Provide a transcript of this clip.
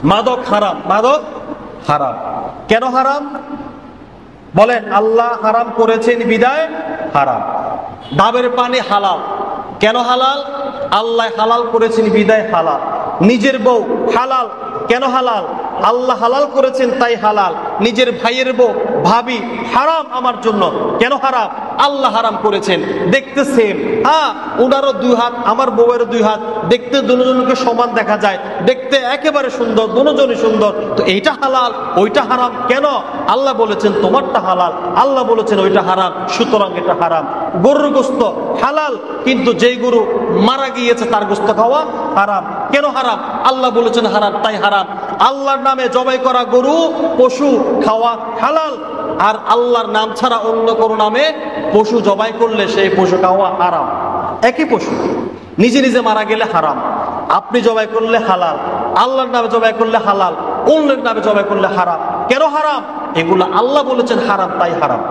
মাদক হারাম, মাদক হারাম। কেন হারাম বলেন? আল্লাহ হারাম করেছেন বিদায় হারাম। ডাবের পানি হালাল, কেন হালাল? আল্লাহ হালাল করেছেন বিদায় হালাল। নিজের বউ হালাল, কেন হালাল? আল্লাহ হালাল করেছেন তাই হালাল। নিজের ভাইয়ের বউ ভাবি হারাম আমার জন্য, কেন হারাম? আল্লাহ হারাম করেছেন। দেখতে সেম, হ্যাঁ ওনারও দুই হাত, আমার বউয়েরও দুই হাত, দেখতে দুজনকে সমান দেখা যায়, দেখতে একেবারে সুন্দর, দুজনই সুন্দর। তো এইটা হালাল, ওইটা হারাম কেন? আল্লাহ বলেছেন তোমারটা হালাল, আল্লাহ বলেছেন ওইটা হারাম, সুতরাং এটা হারাম। গরুর গোস্ত হালাল, কিন্তু যেই গরু মারা গিয়েছে তার গোস্ত খাওয়া হারাম, কেন হারাম? আল্লাহ বলেছেন হারাম তাই হারাম। আল্লাহর নামে জবাই করা গরু পশু খাওয়া হালাল, আর আল্লাহর নাম ছাড়া অন্য কোনো নামে পশু জবাই করলে সেই পশু খাওয়া হারাম। একই পশু নিজে নিজে মারা গেলে হারাম, আপনি জবাই করলে হালাল, আল্লাহর নামে জবাই করলে হালাল, অন্যের নামে জবাই করলে হারাম। কেন হারাম? এগুলো আল্লাহ বলেছেন হারাম তাই হারাম।